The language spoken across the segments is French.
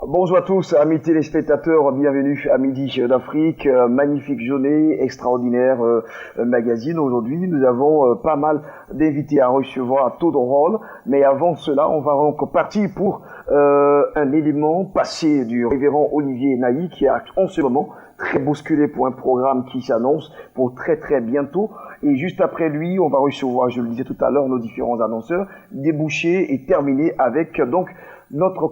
Bonjour à tous, amis téléspectateurs, bienvenue à Midi d'Afrique, magnifique journée, extraordinaire magazine. Aujourd'hui, nous avons pas mal d'invités à recevoir à tour de rôle, mais avant cela, on va donc partir pour un élément passé du révérend Olivier Naï qui est en ce moment très bousculé pour un programme qui s'annonce pour très bientôt. Et juste après lui, on va recevoir, je le disais tout à l'heure, nos différents annonceurs, déboucher et terminer avec donc notre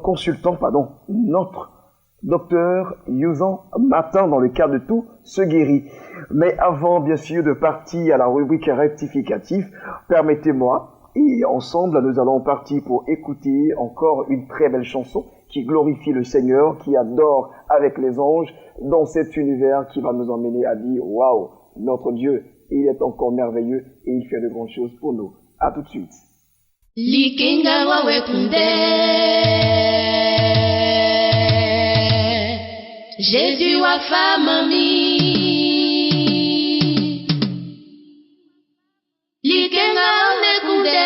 docteur Youzan Matin dans le cadre de Tout se guérit. Mais avant, bien sûr, de partir à la rubrique rectificative, permettez-moi, et ensemble, nous allons partir pour écouter encore une très belle chanson qui glorifie le Seigneur, qui adore avec les anges dans cet univers qui va nous emmener à dire « Waouh, notre Dieu, il est encore merveilleux et il fait de grandes choses pour nous. » À tout de suite. Likinga wawe kunde Jésus wa famami Likinga wawe kunde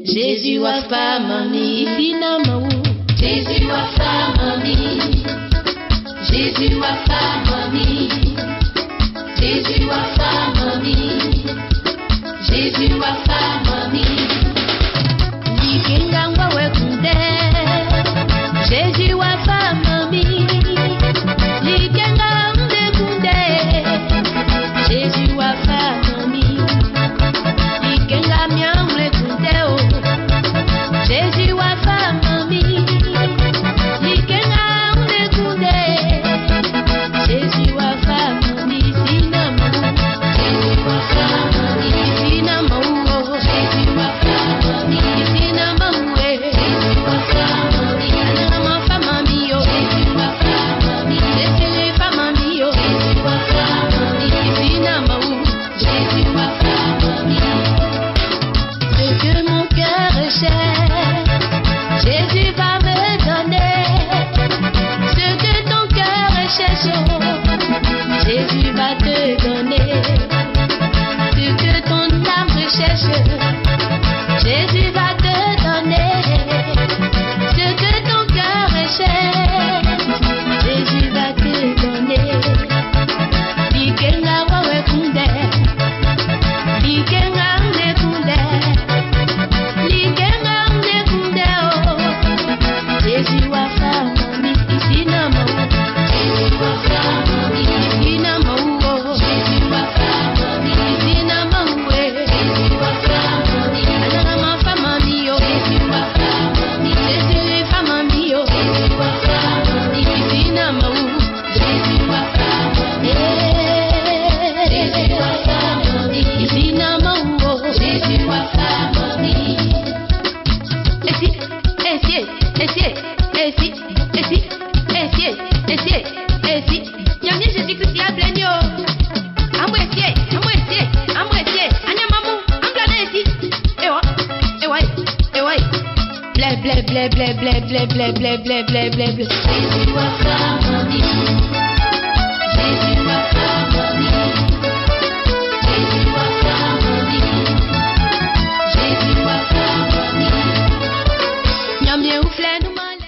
Jésus wa famami Finamau Jésus wa famami Jésus wa famami Jésus wa famami Jésus wa famami Likinga wawe kunde Jésus wa famami Likinga wawe kunde Jésus wa famami Likinga miamwe kunde o Jésus wa famami Likinga wawe kunde Jésus wa famami Sinama Jésus wa famami Jésus va te donner ce que ton âme recherche. Jésus va te donner ce que ton cœur recherche. Jésus va te donner. Likenga wawe kunde, likenga mne kunde, likenga mne kunde oh. Jésus wa famami isinamo. Jésus wa famami isinamo oh. Jésus wa famami isinamo we. Jésus wa famami anama famami oh. Jésus wa famami Jésus famami oh. Jésus wa famami isinamo. Jésus wa famami Jésus wa famami isinamo oh. Jésus wa famami. Esi, Yamye Jésus-Christ y a blenyo. Amwesiye, anyamamu, amblane esi. Ewa. Ble. Jésus wa famami. Jésus wa famami. Jésus wa famami. Jésus wa famami. Yamye oufle nou male.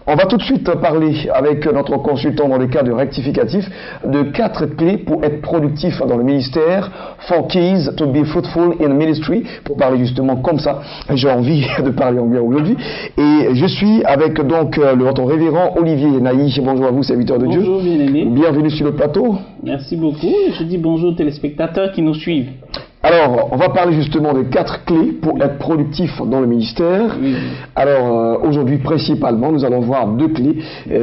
On va tout de suite parler avec notre consultant dans le cas de rectificatif de 4 clés pour être productif dans le ministère. 4 keys to be fruitful in ministry. Pour parler justement comme ça, j'ai envie de parler anglais aujourd'hui. Et je suis avec donc notre révérend Olivier Naï. Bonjour à vous, serviteur de Dieu. Bonjour, bien-aimé. Bienvenue sur le plateau. Merci beaucoup. Je dis bonjour aux téléspectateurs qui nous suivent. Alors, on va parler justement de 4 clés pour être productif dans le ministère. Oui. Alors, aujourd'hui, principalement, nous allons voir 2 clés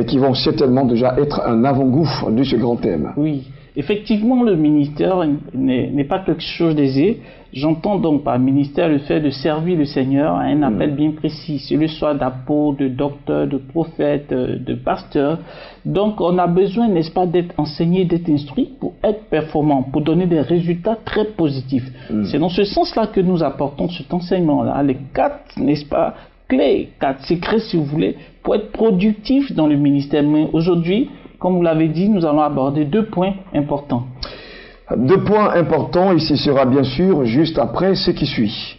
qui vont certainement déjà être un avant-goût de ce grand thème. Oui. Effectivement, le ministère n'est pas quelque chose d'aisé. J'entends donc par ministère le fait de servir le Seigneur à un appel bien précis, celui soit d'apôtre, de docteur, de prophète, de pasteur. Donc on a besoin, n'est-ce pas, d'être enseigné, d'être instruit pour être performant, pour donner des résultats très positifs. C'est dans ce sens-là que nous apportons cet enseignement-là, les 4, n'est-ce pas, clés, 4 secrets, si vous voulez, pour être productif dans le ministère. Mais aujourd'hui, comme vous l'avez dit, nous allons aborder 2 points importants. 2 points importants, et ce sera bien sûr juste après ce qui suit.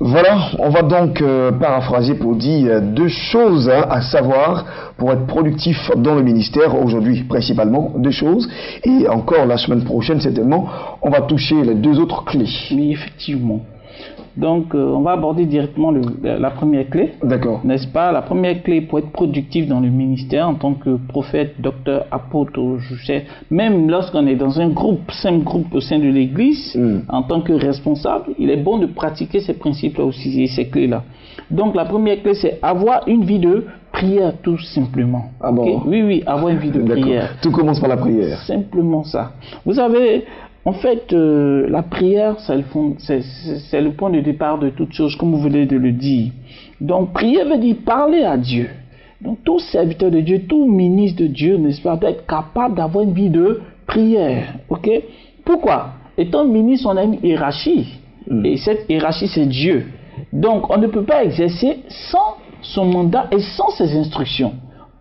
Voilà, on va donc paraphraser pour dire 2 choses à savoir pour être productif dans le ministère. Aujourd'hui, principalement 2 choses. Et encore la semaine prochaine, certainement, on va toucher les 2 autres clés. Oui, effectivement. Donc, on va aborder directement la première clé. D'accord. N'est-ce pas? La première clé pour être productif dans le ministère en tant que prophète, docteur, apôtre, je sais, même lorsqu'on est dans un groupe, 5 groupes au sein de l'église, en tant que responsable, il est bon de pratiquer ces principes-là aussi, et ces clés-là. Donc, la première clé, c'est avoir une vie de prière, tout simplement. Ah bon? Okay? Oui, avoir une vie de prière. Tout commence par la prière. Simplement ça. Vous savez, en fait, la prière, c'est le point de départ de toute chose, comme vous venez de le dire. Donc, prier veut dire parler à Dieu. Donc, tout serviteur de Dieu, tout ministre de Dieu, n'est-ce pas, doit être capable d'avoir une vie de prière. Ok? Pourquoi? Étant ministre, on a une hiérarchie. Et cette hiérarchie, c'est Dieu. Donc, on ne peut pas exercer sans son mandat et sans ses instructions.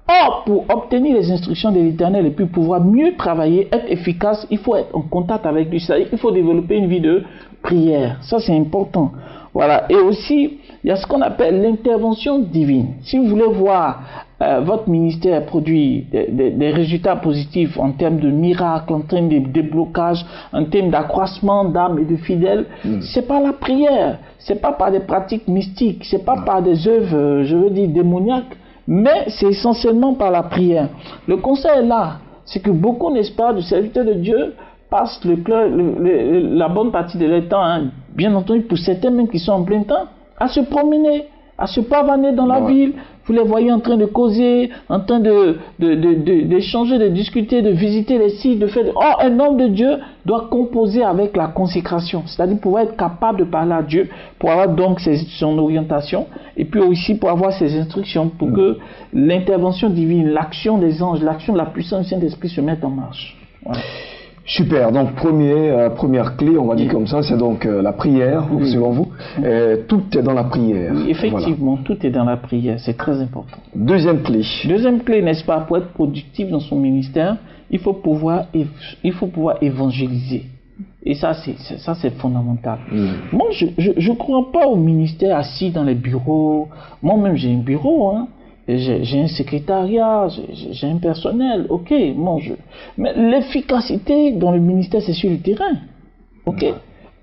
Or, pour obtenir les instructions de l'Éternel et puis pouvoir mieux travailler, être efficace, il faut être en contact avec lui. C'est-à-dire qu'il faut développer une vie de prière. Ça, c'est important. Voilà. Et aussi, il y a ce qu'on appelle l'intervention divine. Si vous voulez voir votre ministère produire des résultats positifs en termes de miracles, en termes de déblocage, en termes d'accroissement d'âmes et de fidèles, c'est pas la prière, c'est pas par des pratiques mystiques, c'est pas par des œuvres, je veux dire, démoniaques, mais c'est essentiellement par la prière. Le conseil est là, c'est que beaucoup, n'est-ce pas, de serviteurs de Dieu passent la bonne partie de leur temps, hein, bien entendu pour certains même qui sont en plein temps, à se promener, à se pavaner dans la ville. Vous les voyez en train de causer, en train d'échanger, de discuter, de visiter les sites, de faire... Oh, un homme de Dieu doit composer avec la consécration, c'est-à-dire pouvoir être capable de parler à Dieu, pour avoir donc son orientation, et puis aussi pour avoir ses instructions, pour que l'intervention divine, l'action des anges, l'action de la puissance du Saint-Esprit se mette en marche. Voilà. Super, donc première clé, on va dire comme ça, c'est donc la prière, selon vous. Tout est dans la prière. Oui, effectivement, voilà. Tout est dans la prière, c'est très important. Deuxième clé. Deuxième clé, n'est-ce pas, pour être productif dans son ministère, il faut pouvoir évangéliser. Et ça, c'est fondamental. Moi, je ne crois pas au ministère assis dans les bureaux. Moi-même, j'ai un bureau, hein. J'ai un secrétariat, j'ai un personnel, ok, mais l'efficacité dans le ministère, c'est sur le terrain, ok.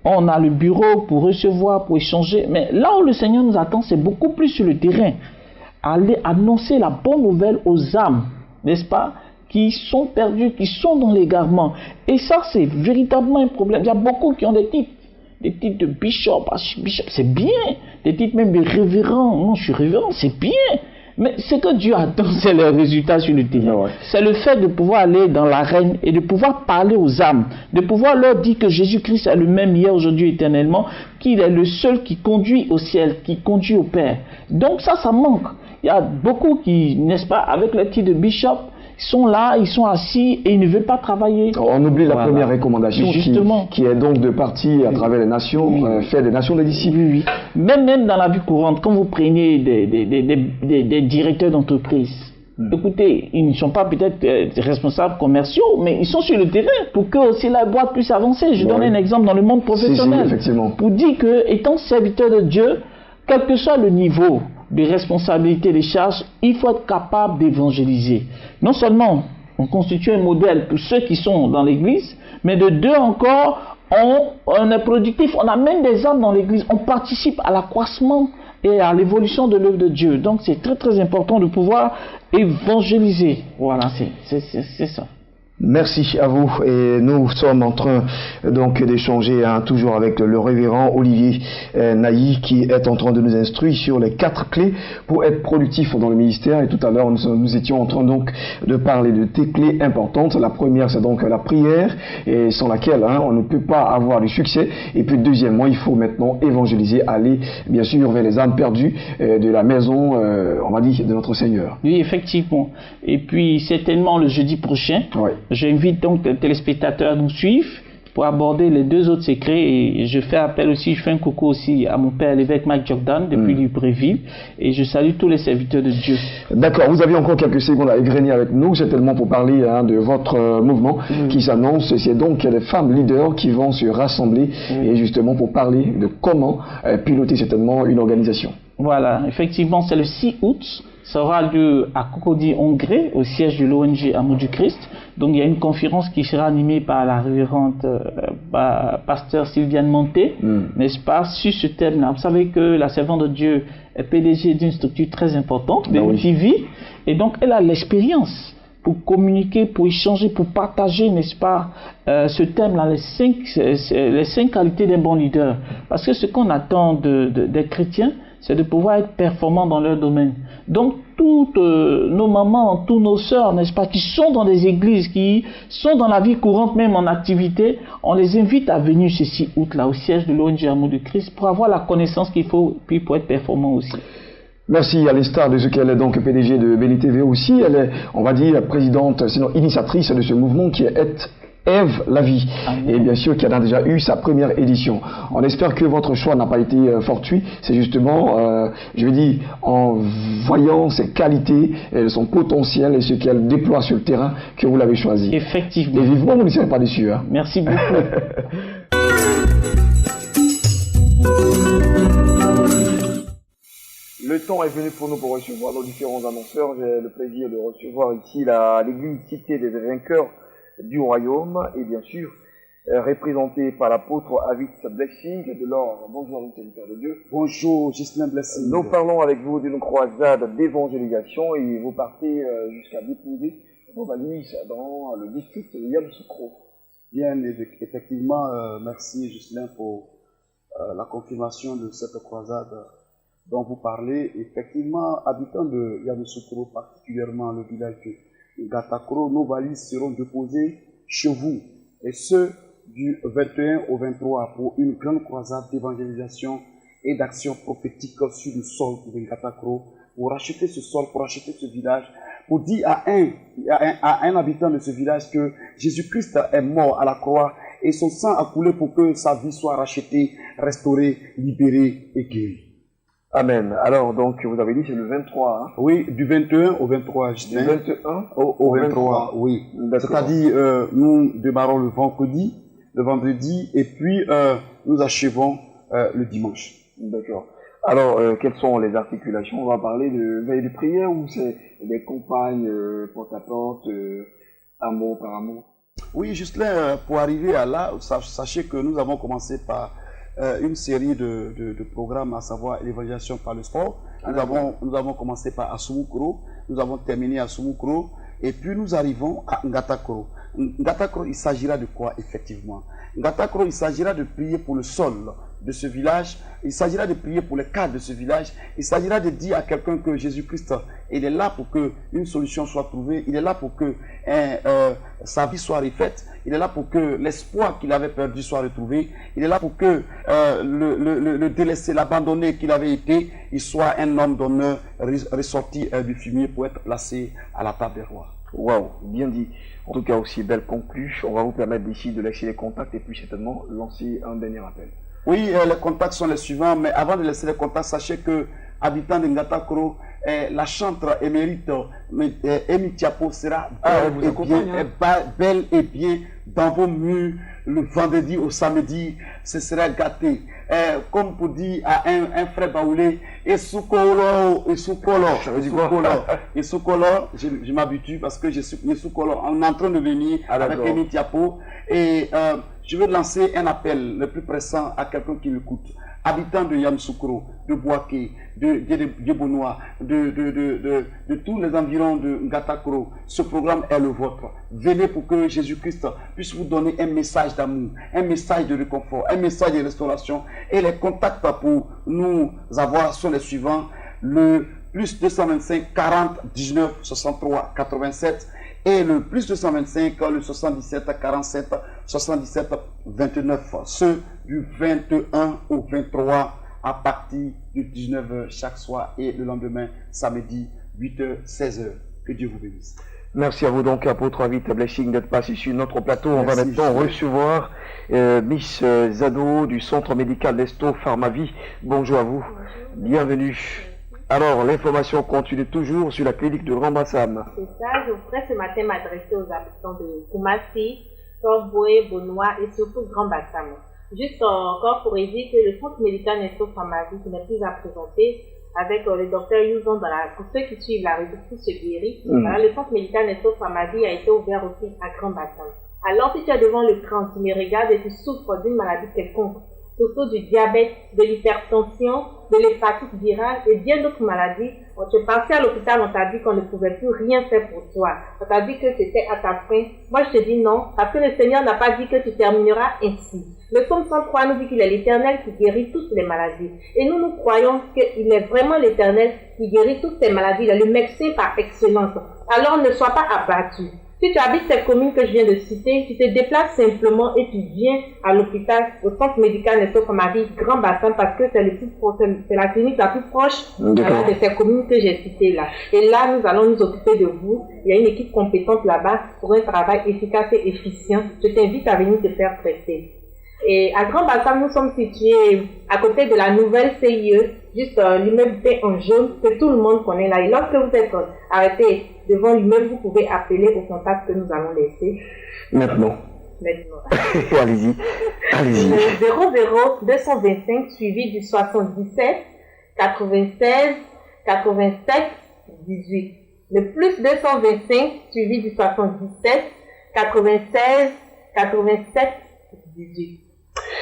On a le bureau pour recevoir, pour échanger, mais là où le Seigneur nous attend, c'est beaucoup plus sur le terrain. Aller annoncer la bonne nouvelle aux âmes, n'est-ce pas, qui sont perdues, qui sont dans l'égarement. Et ça, c'est véritablement un problème. Il y a beaucoup qui ont des titres de bishop, c'est bien, des titres même de révérend. Non, je suis révérend, c'est bien. Mais ce que Dieu attend, c'est le résultat sur le terrain. Ouais. C'est le fait de pouvoir aller dans l'arène et de pouvoir parler aux âmes, de pouvoir leur dire que Jésus-Christ est le même hier, aujourd'hui, éternellement, qu'il est le seul qui conduit au ciel, qui conduit au Père. Donc ça manque. Il y a beaucoup qui, n'est-ce pas, avec le titre de bishop, ils sont là, ils sont assis et ils ne veulent pas travailler. On oublie la première recommandation qui est donc de partir à travers les nations, faire des nations des disciples. Oui. Même dans la vie courante, quand vous prenez des directeurs d'entreprise, écoutez, ils ne sont pas peut-être responsables commerciaux, mais ils sont sur le terrain pour que aussi la boîte puisse avancer. Je donne un exemple dans le monde professionnel. Pour dire que, étant serviteur de Dieu, quel que soit le niveau de responsabilité, des charges, il faut être capable d'évangéliser. Non seulement on constitue un modèle pour ceux qui sont dans l'église, mais de deux encore, on est productif, on amène des âmes dans l'église, on participe à l'accroissement et à l'évolution de l'œuvre de Dieu. Donc c'est très très important de pouvoir évangéliser. Voilà, c'est ça. Merci à vous, et nous sommes en train donc d'échanger toujours avec le révérend Olivier Nailly qui est en train de nous instruire sur les 4 clés pour être productif dans le ministère. Et tout à l'heure nous étions en train donc de parler de tes clés importantes. La première, c'est donc la prière, et sans laquelle on ne peut pas avoir du succès. Et puis deuxièmement, il faut maintenant évangéliser, aller bien sûr vers les âmes perdues de la maison, on va dire, de notre Seigneur. Oui, effectivement. Et puis certainement le jeudi prochain, j'invite donc les téléspectateurs à nous suivre pour aborder les deux autres secrets. Et je fais appel aussi, je fais un coucou aussi à mon père, l'évêque Mike Jordan, depuis Libreville. Et je salue tous les serviteurs de Dieu. D'accord, vous avez encore quelques secondes à égrener avec nous, certainement pour parler de votre mouvement qui s'annonce. C'est donc les femmes leaders qui vont se rassembler et justement pour parler de comment piloter certainement une organisation. Voilà, effectivement, c'est le 6 août. Ça aura lieu à Cocody-Hongré, au siège de l'ONG Amour du Christ. Donc il y a une conférence qui sera animée par la révérende pasteur Sylviane Monté, n'est-ce pas, sur ce thème-là. Vous savez que la servante de Dieu est PDG d'une structure très importante, TV, et donc elle a l'expérience pour communiquer, pour échanger, pour partager, n'est-ce pas, ce thème-là, les cinq qualités d'un bon leader. Parce que ce qu'on attend des chrétiens, c'est de pouvoir être performants dans leur domaine. Donc, toutes nos mamans, tous nos sœurs, n'est-ce pas, qui sont dans des églises, qui sont dans la vie courante, même en activité, on les invite à venir ce 6 août-là, au siège de l'ONG Amour du Christ, pour avoir la connaissance qu'il faut, puis pour être performant aussi. Merci, à l'instar de ce qu'elle est donc PDG de Béli TV aussi, elle est, on va dire, présidente, sinon initiatrice de ce mouvement qui est Ève la vie. Amen. Et bien sûr qui a déjà eu sa première édition. On espère que votre choix n'a pas été fortuit. C'est justement, je veux dire, en voyant ses qualités, son potentiel et ce qu'elle déploie sur le terrain que vous l'avez choisi. Effectivement. Et vivement, vous ne serez pas déçus. Hein. Merci beaucoup. Le temps est venu pour nous pour recevoir nos différents annonceurs. J'ai le plaisir de recevoir ici l'église Cité des Vainqueurs du Royaume, et bien sûr, représenté par l'apôtre Avit Blessing de l'Or. Bonjour, serviteur de Dieu. Bonjour, Gislain Blessing. Nous parlons avec vous d'une croisade d'évangélisation et vous partez jusqu'à déposer vos valises dans le district de Yamoussoukro. Bien, effectivement, merci Gislain pour la confirmation de cette croisade dont vous parlez. Effectivement, habitants de Yamoussoukro, particulièrement le village de Ngatakoro, nos valises seront déposées chez vous, et ce du 21 au 23 pour une grande croisade d'évangélisation et d'action prophétique sur le sol de Ngatakoro, pour racheter ce sol, pour racheter ce village, pour dire à un habitant de ce village que Jésus-Christ est mort à la croix et son sang a coulé pour que sa vie soit rachetée, restaurée, libérée et guérie. Amen. Alors, donc, vous avez dit c'est le 23. Hein? Oui, du 21 au 23. Du 21 au 23, oui. C'est-à-dire, nous démarrons le vendredi, et puis nous achevons le dimanche. D'accord. Alors, quelles sont les articulations? On va parler de veille de prière ou c'est des campagnes porte-à-porte, amour par amour? Oui, juste là, pour arriver à là, sachez que nous avons commencé par une série de programmes, à savoir l'évaluation par le sport. Nous avons commencé par Asumukro, nous avons terminé à Asumukro, et puis nous arrivons à Ngatakoro. Ngatakoro, il s'agira de quoi effectivement? Ngatakoro, il s'agira de prier pour le sol de ce village, il s'agira de prier pour les cadres de ce village, il s'agira de dire à quelqu'un que Jésus-Christ, il est là pour que une solution soit trouvée, il est là pour que sa vie soit refaite, il est là pour que l'espoir qu'il avait perdu soit retrouvé, il est là pour que le délaissé, l'abandonné qu'il avait été, il soit un homme d'honneur ressorti du fumier pour être placé à la table des rois. Waouh, bien dit. En tout cas, aussi belle conclue. On va vous permettre d'ici de laisser les contacts et puis certainement lancer un dernier appel. Oui, les contacts sont les suivants, mais avant de laisser les contacts, sachez que, habitant de Ngatakoro, la chantre émérite Emi Tiapo sera belle et bien dans vos murs le vendredi au samedi, ce sera gâté. Comme pour dire à un frère baoulé, Esukolo, je m'habitue parce que je suis Esukolo, on est en train de venir avec Emi Tiapo, et je veux lancer un appel le plus pressant à quelqu'un qui m'écoute. Habitants de Yamoussoukro, de Boaké, de Yebonois, de tous les environs de Ngatakoro, ce programme est le vôtre. Venez pour que Jésus-Christ puisse vous donner un message d'amour, un message de réconfort, un message de restauration. Et les contacts pour nous avoir sont les suivants: le plus 225 40 19 63 87 et le plus 225 le 77 47 77 29. Ce du 21 au 23 à partir de 19h chaque soir et le lendemain samedi 8h 16h. Que Dieu vous bénisse. Merci à vous donc, apôtre Avit Blessing, d'être passé sur notre plateau. On va Merci, maintenant recevoir Miss Zano du Centre médical Nesto Pharmavie. Bonjour à vous, bienvenue. Alors, l'information continue toujours sur la clinique de Grand Bassam. C'est ça, je voudrais ce matin m'adresser aux habitants de Koumassi, Torboué, Bonois et surtout Grand Bassam. Juste encore pour dire que le Centre médical Nesto Pharmavie n'est plus à présenter avec le docteur Youzon pour ceux qui suivent la rubrique Tout se guérit. Voilà, le Centre médical Nesto Pharmavie a été ouvert aussi à Grand Bassam. Alors si tu es devant l'écran, tu me regardes et tu souffres d'une maladie quelconque, surtout du diabète, de l'hypertension, de l'hépatite virale et bien d'autres maladies. Tu es parti à l'hôpital, on t'a dit qu'on ne pouvait plus rien faire pour toi. On t'a dit que c'était à ta fin. Moi, je te dis non, parce que le Seigneur n'a pas dit que tu termineras ainsi. Le psaume 103 nous dit qu'il est l'Éternel qui guérit toutes les maladies. Et nous croyons qu'il est vraiment l'Éternel qui guérit toutes ces maladies. Il est le médecin par excellence. Alors ne sois pas abattu. Si tu habites ces communes que je viens de citer, tu te déplaces simplement et tu viens à l'hôpital, au centre médical Nesto Pharmavie, Grand Bassin, parce que c'est la clinique la plus proche de ces communes que j'ai citées là. Et là, nous allons nous occuper de vous. Il y a une équipe compétente là-bas pour un travail efficace et efficient. Je t'invite à venir te faire traiter. Et à Grand Bassam, nous sommes situés à côté de la nouvelle CIE, juste l'immeuble en jaune que tout le monde connaît là. Et lorsque vous êtes arrêté devant l'immeuble, vous pouvez appeler au contact que nous allons laisser. Maintenant. Allez-y. Allez-y. Le 00 225 suivi du 77 96 87 18. Le plus 225 suivi du 77 96 87 18.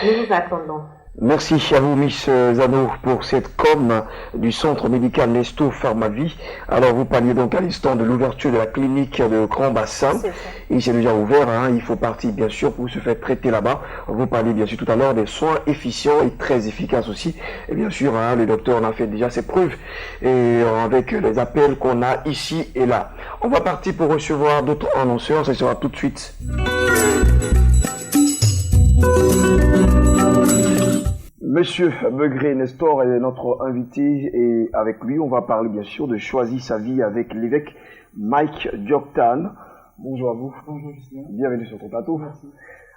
Nous vous attendons. Merci à vous, Miss Zano, pour cette com du Centre médical Nesto Pharmavie. Alors, vous parliez donc à l'instant de l'ouverture de la clinique de Grand Bassin. Il s'est déjà ouvert, hein. Il faut partir, bien sûr, pour se faire traiter là-bas. Vous parliez, bien sûr, tout à l'heure des soins efficients et très efficaces aussi. Et bien sûr, hein, le docteur en a fait déjà ses preuves. Et avec les appels qu'on a ici et là. On va partir pour recevoir d'autres annonceurs. Ça sera tout de suite. Monsieur Megré Nestor est notre invité et avec lui, on va parler bien sûr de Choisis sa vie avec l'évêque Mike Dioptan. Bonjour à vous. Bonjour Justin. Bienvenue sur ton plateau. Merci.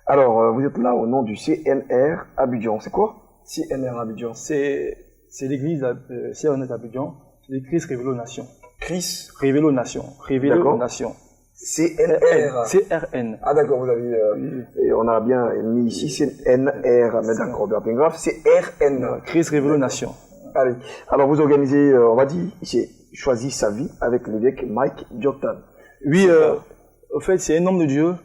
Alors, vous êtes là au nom du CNR Abidjan. C'est quoi CNR Abidjan, c'est l'église CNR Abidjan, c'est Christ révélé aux nations. Christ révélé aux nations. Révélé aux nations. CNR. CRN. Ah d'accord, vous avez... et on a bien mis ici CNR, mais d'accord, bien grave, c'est RN. Christ révélé aux nations. Allez, alors vous organisez, on va dire, ici, Choisis sa vie avec l'évêque Mike Dioptan. Oui, au fait, c'est un homme de Dieu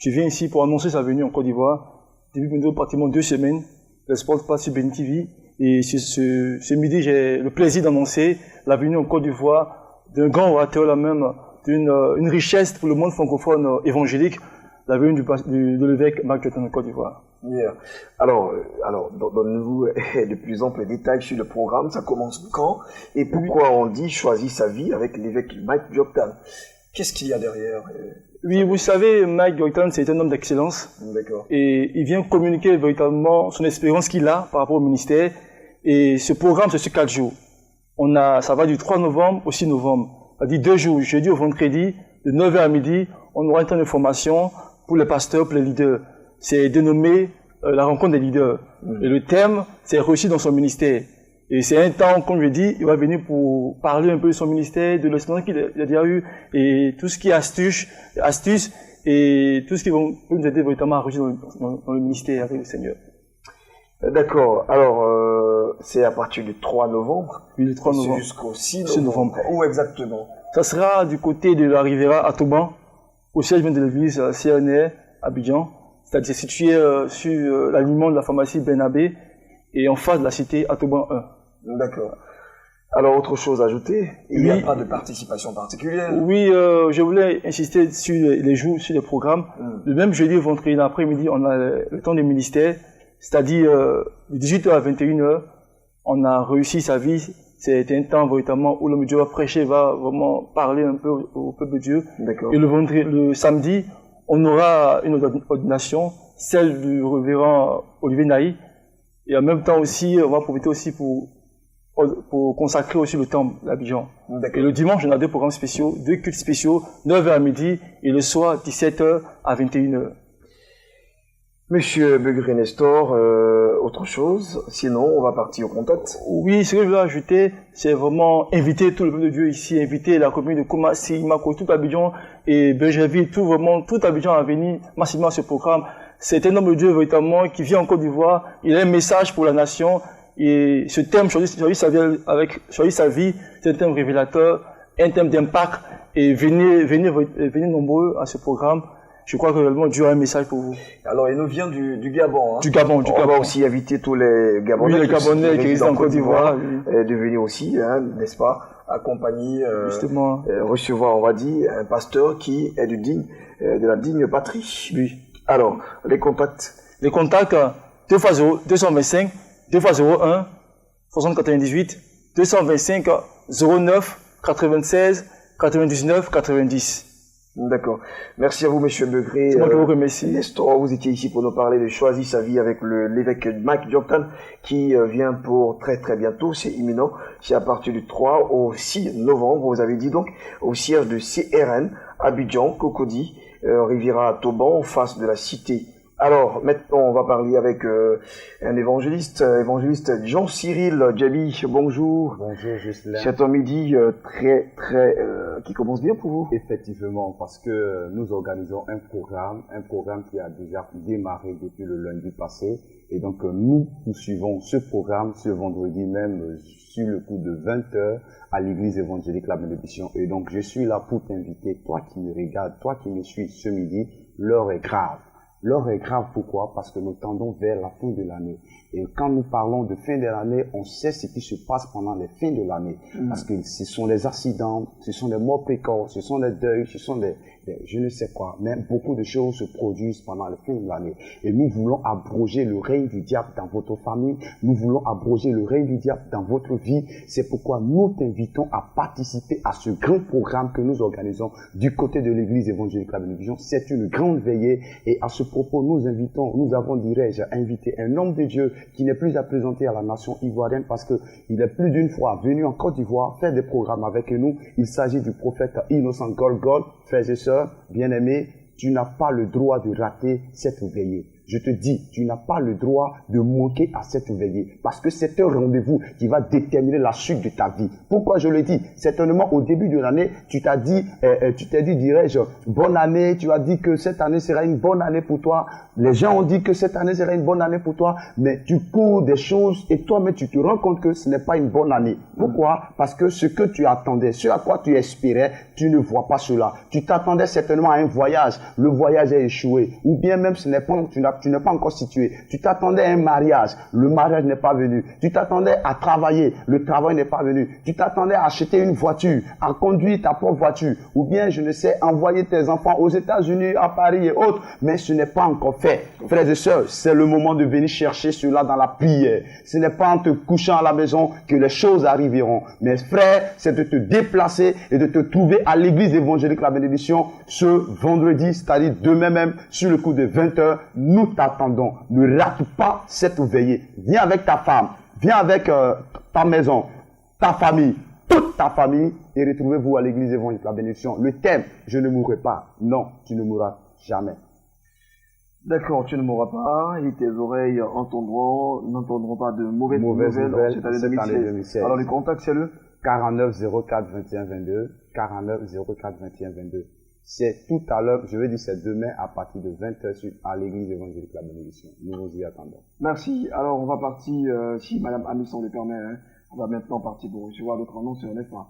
qui vient ici pour annoncer sa venue en Côte d'Ivoire. Depuis pratiquement 2 semaines, l'espoir passe sur Ben TV. Et ce midi, j'ai le plaisir d'annoncer la venue en Côte d'Ivoire d'un grand orateur là même, d'une richesse pour le monde francophone évangélique, la venue de l'évêque Mike Dioptan en Côte d'Ivoire. Yeah. Alors, donne-nous de plus amples détails sur le programme. Ça commence quand et pourquoi on dit Choisis sa vie avec l'évêque Mike Dioptan? Qu'est-ce qu'il y a derrière? Oui, vous savez, Mike Dioptan, c'est un homme d'excellence. D'accord. Et il vient communiquer véritablement son expérience qu'il a par rapport au ministère. Et ce programme, c'est sur 4 jours. Ça va du 3 novembre au 6 novembre. C'est-à-dire 2 jours, jeudi au vendredi, de 9h à midi, on aura un temps de formation pour les pasteurs, pour les leaders. C'est dénommé la rencontre des leaders. Et le thème, c'est réussir dans son ministère. Et c'est un temps, comme je dis, il va venir pour parler un peu de son ministère, de l'expérience qu'il a déjà eu, et tout ce qui est astuce, et tout ce qui va nous aider véritablement à réussir dans le ministère avec le Seigneur. D'accord. Alors, c'est à partir du 3 novembre. Oui, le 3 novembre. Jusqu'au 6 novembre. Où exactement? Ça sera du côté de la Riviera à Toban, au siège de l'église CNR Abidjan. C'est-à-dire situé sur l'alignement de la pharmacie Benabé et en face de la cité Atoban 1. D'accord. Alors, autre chose à ajouter, il n'y a pas de participation particulière? Oui, je voulais insister sur les jours, sur les programmes. Le même jeudi et vendredi, l'après-midi, on a le temps du ministère, c'est-à-dire de 18h à 21h, on a réussi sa vie. C'est un temps véritablement où l'homme de Dieu va prêcher, va vraiment parler un peu au peuple de Dieu. D'accord. Et le samedi, on aura une ordination, celle du révérend Olivier Naï. Et en même temps aussi, on va profiter aussi pour pour consacrer aussi le temple d'Abidjan. Et le dimanche, on a deux programmes spéciaux, deux cultes spéciaux, 9h à midi et le soir, 17h à 21h. Monsieur Begré Nestor, autre chose, sinon on va partir au contact. Oui, ce que je veux ajouter, c'est vraiment inviter tout le peuple de Dieu ici, inviter la commune de Koumassi, Mako, tout Abidjan et Bergerville, tout Abidjan à venir massivement à ce programme. C'est un homme de Dieu véritablement qui vit en Côte d'Ivoire, il a un message pour la nation et ce thème, choisir sa vie, c'est un thème révélateur, un thème d'impact et venez nombreux à ce programme. Je crois que réellement Dieu a un message pour vous. Alors, il nous vient du Gabon. Hein. Du Gabon. On va aussi inviter tous les Gabonais, oui, les Gabonais qui résident en Côte d'Ivoire, de venir aussi, hein, n'est-ce pas, accompagner, recevoir, on va dire, un pasteur qui est de la digne patrie. Oui. Alors, les contacts. Les contacts, 2 x 0, 225, 2 x 01, 6098, 225, 09, 96, 99, 90. D'accord. Merci à vous, monsieur Begré. C'est moi qui vous remercie. Nestor, vous étiez ici pour nous parler de Choisir sa vie avec l'évêque Mike Jordan qui vient pour très très bientôt. C'est imminent. C'est à partir du 3 au 6 novembre. Vous avez dit donc au siège de CRN, Abidjan, Cocody, Riviera Toban, en face de la cité. Alors, maintenant, on va parler avec un évangéliste Jean-Cyril Djabi. Bonjour. Bonjour, Justin. C'est un midi qui commence bien pour vous. Effectivement, parce que nous organisons un programme qui a déjà démarré depuis le lundi passé. Et donc, nous poursuivons ce programme ce vendredi même sur le coup de 20h à l'église évangélique La Bénédiction. Et donc, je suis là pour t'inviter, toi qui me regardes, toi qui me suis ce midi, l'heure est grave. L'heure est grave, pourquoi? Parce que nous tendons vers la fin de l'année. Et quand nous parlons de fin de l'année, on sait ce qui se passe pendant les fins de l'année. Parce que ce sont les accidents, ce sont les morts précoces, ce sont les deuils, ce sont je ne sais quoi. Mais beaucoup de choses se produisent pendant la fin de l'année. Et nous voulons abroger le règne du diable dans votre famille. Nous voulons abroger le règne du diable dans votre vie. C'est pourquoi nous t'invitons à participer à ce grand programme que nous organisons du côté de l'église évangélique La Bénédiction. C'est une grande veillée. Et à ce propos, nous avons, dirais-je, invité un homme de Dieu qui n'est plus à présenter à la nation ivoirienne parce qu'il est plus d'une fois venu en Côte d'Ivoire faire des programmes avec nous. Il s'agit du prophète Innocent Golgol. Frères et sœurs, bien-aimés, tu n'as pas le droit de rater cette veillée. Je te dis, tu n'as pas le droit de manquer à cette veillée parce que c'est un rendez-vous qui va déterminer la suite de ta vie. Pourquoi je le dis? Certainement, au début de l'année, tu t'es dit, dirais-je, bonne année, tu as dit que cette année sera une bonne année pour toi. Les gens ont dit que cette année sera une bonne année pour toi, mais tu cours des choses et toi-même, tu te rends compte que ce n'est pas une bonne année. Pourquoi? Parce que ce que tu attendais, ce à quoi tu espérais, tu ne vois pas cela. Tu t'attendais certainement à un voyage, le voyage a échoué, ou bien même tu n'es pas encore situé. Tu t'attendais à un mariage, le mariage n'est pas venu. Tu t'attendais à travailler, le travail n'est pas venu. Tu t'attendais à acheter une voiture, à conduire ta propre voiture, ou bien, je ne sais, envoyer tes enfants aux États-Unis, à Paris et autres, mais ce n'est pas encore fait. Frères et sœurs, c'est le moment de venir chercher cela dans la prière. Ce n'est pas en te couchant à la maison que les choses arriveront. Mais frère, c'est de te déplacer et de te trouver à l'église évangélique La Bénédiction ce vendredi, c'est-à-dire demain même, sur le coup de 20h. Nous t'attendons. Ne rate pas cette veillée. Viens avec ta femme, viens avec ta maison, ta famille, toute ta famille et retrouvez-vous à l'église évangélique La Bénédiction. Le thème, je ne mourrai pas. Non, tu ne mourras jamais. D'accord, tu ne mourras pas et tes oreilles n'entendront pas de mauvaises nouvelles cette année 2016. Alors, les contacts, c'est le 49 04 21 22, 49 04 21 22. C'est tout à l'heure, je veux dire c'est demain à partir de 20h à l'église évangélique La Bénédiction. Nous vous y attendons. Merci. Alors, on va partir, si Madame Amisson le permet, hein, on va maintenant partir pour recevoir d'autres annonceurs, n'est-ce pas?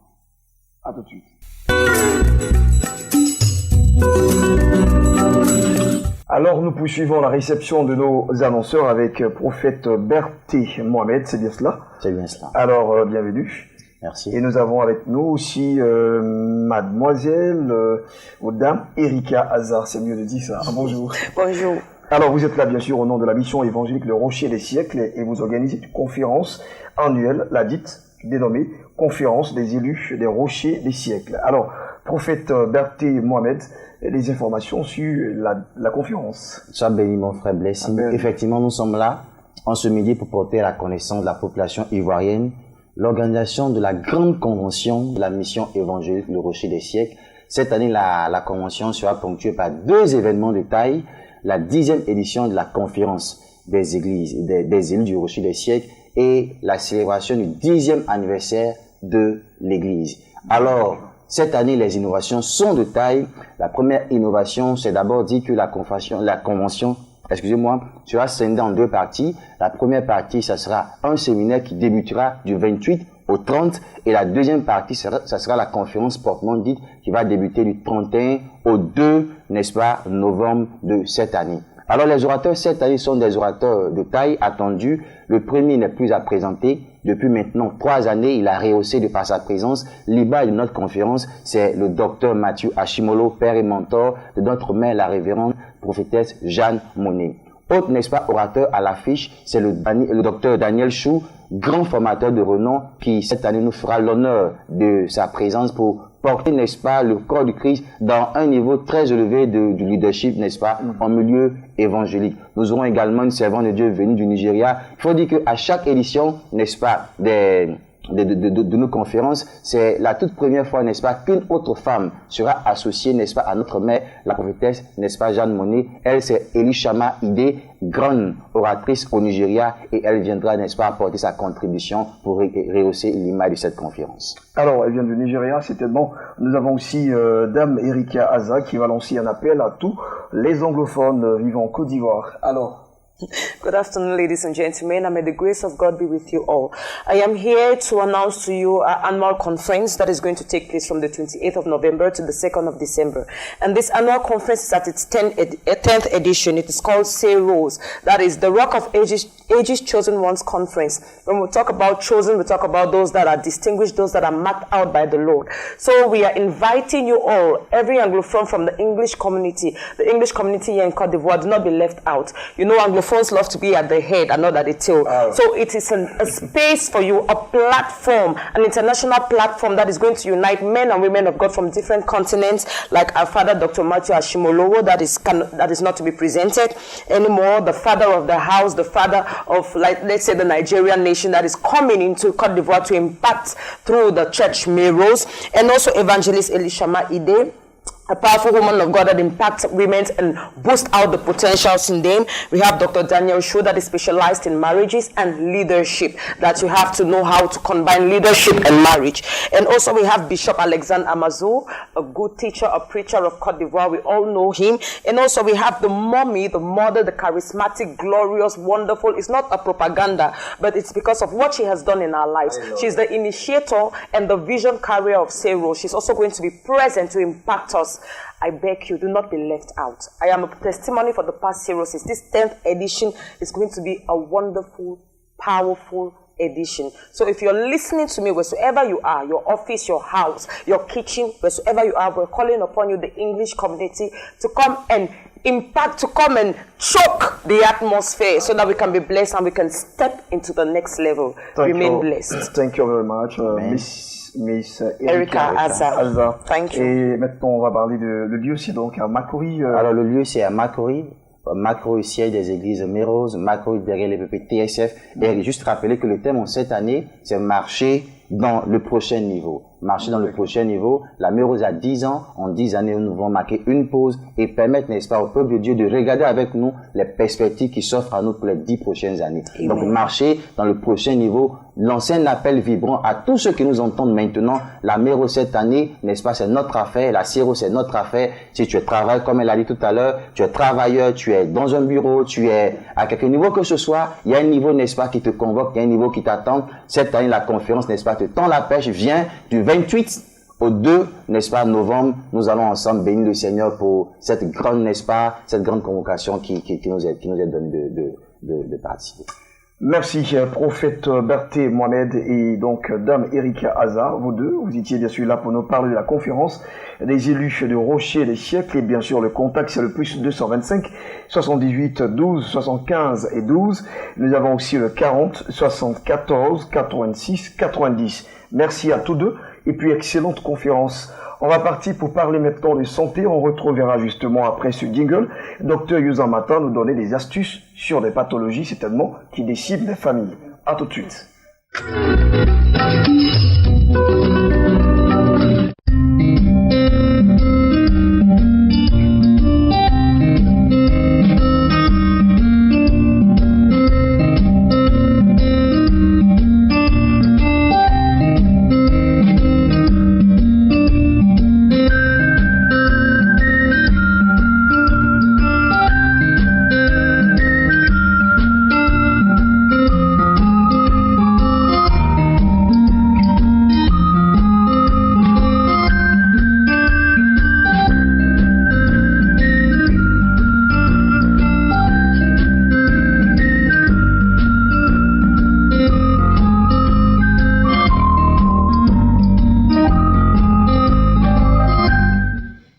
À tout de suite. Alors, nous poursuivons la réception de nos annonceurs avec prophète Berté Mohamed, c'est bien cela? C'est bien cela. Alors, bienvenue. Merci. Et nous avons avec nous aussi mademoiselle ou dame Erika Hazard, c'est mieux de dire ça. Bonjour. Bonjour. Alors, vous êtes là, bien sûr, au nom de la mission évangélique Le Rocher des siècles et vous organisez une conférence annuelle, la dite, dénommée Conférence des élus des Rochers des siècles. Alors, prophète Berté Mohamed, les informations sur la conférence. Sois béni, mon frère Blessing. Effectivement, nous sommes là en ce midi pour porter à la connaissance de la population ivoirienne l'organisation de la grande convention de la mission évangélique Le Rocher des siècles. Cette année, la convention sera ponctuée par 2 événements de taille. La 10e édition de la conférence des églises, des élus du Rocher des siècles et la célébration du 10e anniversaire de l'église. Alors, cette année, les innovations sont de taille. La première innovation, c'est d'abord dit que la convention, sera scindée en 2 parties. La première partie, ça sera un séminaire qui débutera du 28 au 30 et la deuxième partie, ça sera la conférence proprement dite qui va débuter du 31 au 2, n'est-ce pas, novembre de cette année. Alors les orateurs cette année sont des orateurs de taille attendus. Le premier n'est plus à présenter. Depuis maintenant 3 années, il a rehaussé de par sa présence l'IBA de notre conférence. C'est le docteur Mathieu Ashimolo, père et mentor de notre mère, la révérende prophétesse Jeanne Monnet. Autre, n'est-ce pas, orateur à l'affiche, c'est le docteur Daniel Chou, grand formateur de renom, qui cette année nous fera l'honneur de sa présence pour porter, n'est-ce pas, le corps du Christ dans un niveau très élevé du leadership, n'est-ce pas, en milieu évangélique. Nous aurons également une servante de Dieu venue du Nigeria. Il faut dire qu'à chaque édition, n'est-ce pas, de nos conférences, c'est la toute première fois, n'est-ce pas, qu'une autre femme sera associée, n'est-ce pas, à notre mère, la prophétesse, n'est-ce pas, Jeanne Monnet. Elle, c'est Elishama Ide, grande oratrice au Nigeria, et elle viendra, n'est-ce pas, apporter sa contribution pour rehausser l'image de cette conférence. Alors, elle vient du Nigeria, certainement. Nous avons aussi Dame Erika Aza qui va lancer un appel à tous les anglophones vivant en Côte d'Ivoire. Alors, good afternoon, ladies and gentlemen, and may the grace of God be with you all. I am here to announce to you our annual conference that is going to take place from the 28th of November to the 2nd of December. And this annual conference is at its 10th edition. It is called Say Rose. That is the Rock of Ages Chosen Ones Conference. When we talk about chosen, we talk about those that are distinguished, those that are marked out by the Lord. So we are inviting you all, every Anglophone from the English community here in Côte d'Ivoire, do not be left out. You know, Anglophones love to be at the head and not at the tail. So it is a space for you, a platform, an international platform that is going to unite men and women of God from different continents, like our father, Dr. Matthew Ashimolowo, that is not to be presented anymore, the father of the house, the father of, like, let's say, the Nigerian nation that is coming into Côte d'Ivoire to impact through the church Rose, and also Evangelist Elishama Ide, a powerful woman of God that impacts women and boosts out the potentials in them. We have Dr. Daniel Chou that is specialized in marriages and leadership, that you have to know how to combine leadership and marriage. And also we have Bishop Alexander Amazou, a good teacher, a preacher of Côte d'Ivoire. We all know him. And also we have the mommy, the mother, the charismatic, glorious, wonderful. It's not a propaganda, but it's because of what she has done in our lives. She's the initiator and the vision carrier of Say Rose. She's also going to be present to impact us. I beg you, do not be left out. I am a testimony for the past series. This 10th edition is going to be a wonderful, powerful edition. So if you're listening to me, wheresoever you are, your office, your house, your kitchen, wheresoever you are, we're calling upon you, the English community, to come and impact, to come and choke the atmosphere so that we can be blessed and we can step into the next level. Remain blessed. Thank you very much, Miss Erika Aza. Thank you. Et maintenant, on va parler de lieu aussi, donc à Makori. Alors, le lieu, c'est à Makori. Makori, siège des églises Mérose, Makori derrière les PP TSF. Et juste rappeler que le thème en cette année, c'est marcher dans le prochain niveau. Marcher dans le prochain niveau. La Mérose a 10 ans. En 10 années, nous devons marquer une pause et permettre, n'est-ce pas, au peuple de Dieu de regarder avec nous les perspectives qui s'offrent à nous pour les 10 prochaines années. Amen. Donc, marcher dans le prochain niveau. Lancer un appel vibrant à tous ceux qui nous entendent maintenant. La Mérose cette année, n'est-ce pas, c'est notre affaire. La Siro, c'est notre affaire. Si tu travailles, comme elle a dit tout à l'heure, tu es travailleur, tu es dans un bureau, tu es à quelque niveau que ce soit, il y a un niveau, n'est-ce pas, qui te convoque, il y a un niveau qui t'attend. Cette année, la conférence, n'est-ce pas, te tend la pêche, vient du 28 au 2, n'est-ce pas, novembre. Nous allons ensemble bénir le Seigneur pour cette grande, n'est-ce pas, cette grande convocation qui nous est donnée de participer. Merci, prophète Berthé Mohamed et donc Dame Erika Aza, vous deux. Vous étiez bien sûr là pour nous parler de la conférence des élus de Rocher des siècles. Et bien sûr, le contact, c'est le plus 225 78 12 75 et 12. Nous avons aussi le 40 74 86 90. Merci à tous deux. Et puis, excellente conférence. On va partir pour parler maintenant de santé. On retrouvera justement après ce jingle Dr Yusan Mata nous donner des astuces sur des pathologies certainement qui décident les familles. À tout de suite.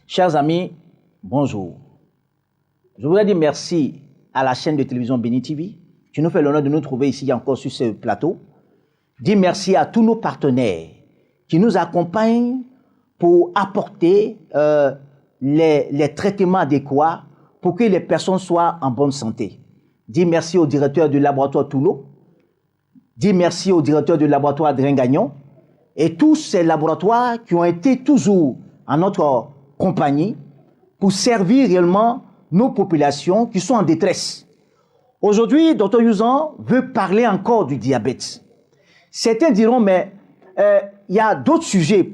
Chers amis, bonjour. Je voudrais dire merci à la chaîne de télévision Béni TV qui nous fait l'honneur de nous trouver ici encore sur ce plateau. Dire merci à tous nos partenaires qui nous accompagnent pour apporter les traitements adéquats pour que les personnes soient en bonne santé. Dire merci au directeur du laboratoire Toulo. Dire merci au directeur du laboratoire Adrien Gagnon et tous ces laboratoires qui ont été toujours en notre compagnie pour servir réellement nos populations qui sont en détresse. Aujourd'hui, Dr Yuzan veut parler encore du diabète. Certains diront, mais il y a d'autres sujets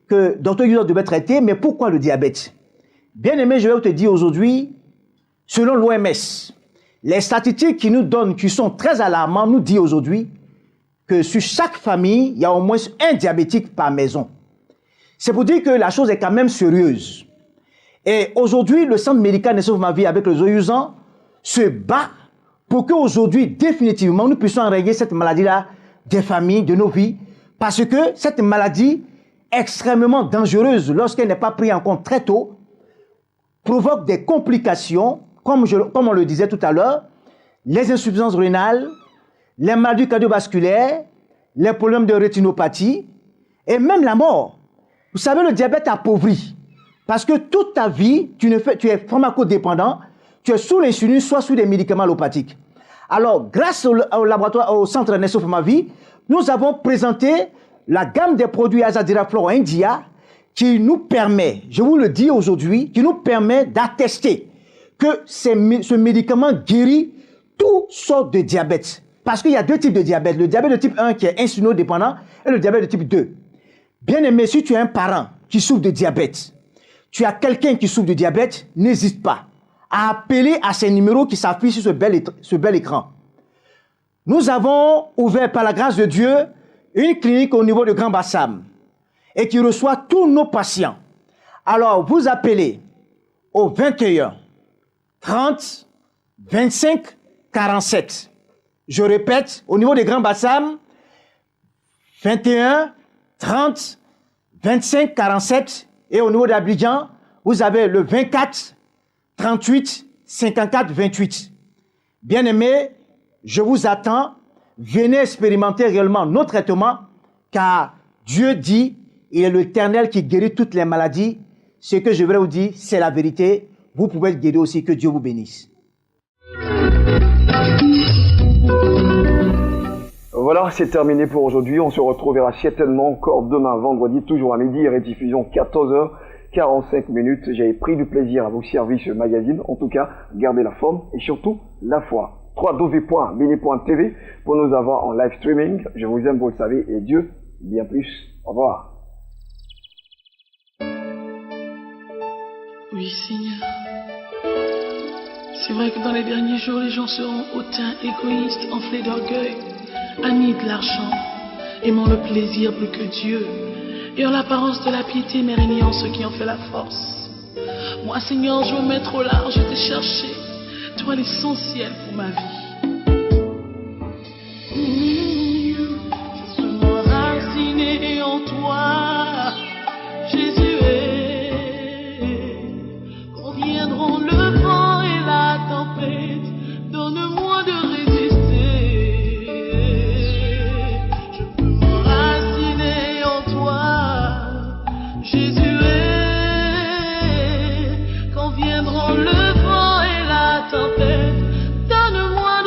que Dr Yuzan devait traiter, mais pourquoi le diabète? Bien aimé, je vais te dire aujourd'hui, selon l'OMS, les statistiques qui nous donnent, qui sont très alarmantes, nous disent aujourd'hui que sur chaque famille, il y a au moins un diabétique par maison. C'est pour dire que la chose est quand même sérieuse. Et aujourd'hui, le centre médical Nestor Famavi avec le Zoyuzan se bat pour qu'aujourd'hui, définitivement, nous puissions enrayer cette maladie-là des familles, de nos vies, parce que cette maladie, extrêmement dangereuse lorsqu'elle n'est pas prise en compte très tôt, provoque des complications, comme on le disait tout à l'heure, les insuffisances rénales, les maladies cardiovasculaires, les problèmes de rétinopathie et même la mort. Vous savez, le diabète appauvrit. Parce que toute ta vie, tu es pharmacodépendant, tu es sous l'insuline, soit sous des médicaments allopathiques. Alors, grâce au laboratoire, au centre Nestor Famavi, nous avons présenté la gamme des produits Azadiraflor India qui nous permet, je vous le dis aujourd'hui, qui nous permet d'attester que ce médicament guérit toutes sortes de diabète. Parce qu'il y a deux types de diabète. Le diabète de type 1 qui est insulinodépendant et le diabète de type 2. Bien aimé, si tu es un parent qui souffre de diabète, tu as quelqu'un qui souffre de diabète, n'hésite pas à appeler à ces numéros qui s'affichent sur ce bel écran. Nous avons ouvert par la grâce de Dieu une clinique au niveau de Grand Bassam et qui reçoit tous nos patients. Alors, vous appelez au 21 30 25 47. Je répète, au niveau de Grand Bassam, 21 30 25 47. Et au niveau d'Abidjan, vous avez le 24 38 54 28. Bien-aimés, je vous attends. Venez expérimenter réellement nos traitements, car Dieu dit, il est l'Éternel qui guérit toutes les maladies. Ce que je vais vous dire, c'est la vérité. Vous pouvez être guéri aussi. Que Dieu vous bénisse. Voilà, c'est terminé pour aujourd'hui. On se retrouvera certainement encore demain, vendredi, toujours à midi, rediffusion 14h45. J'ai pris du plaisir à vous servir ce magazine. En tout cas, gardez la forme et surtout la foi. www.beni.tv pour nous avoir en live streaming. Je vous aime, vous le savez, et Dieu, bien plus. Au revoir. Oui, Seigneur. C'est vrai que dans les derniers jours, les gens seront hautains, égoïstes, enflés d'orgueil, amis de l'argent, aimant le plaisir plus que Dieu, ayant l'apparence de la piété, mais régnant ceux qui en fait la force. Moi, Seigneur, je veux mettre au large, je t'ai cherché, toi l'essentiel pour ma vie. Je veux m'enraciner en toi, Jésus quand viendront le vent et la tempête, donne-moi de résister. Je veux m'enraciner en toi, Jésus quand viendront le vent et la tempête, donne-moi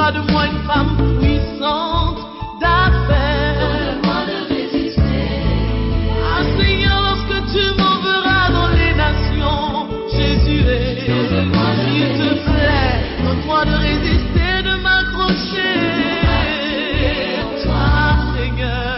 Fais-toi de moi une femme puissante d'affaires. Donne-moi de résister. Ah Seigneur, lorsque tu m'enverras dans les nations, Jésus est. S'il te plaît, donne-moi de résister, de m'accrocher. Ah Seigneur.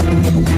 Thank you.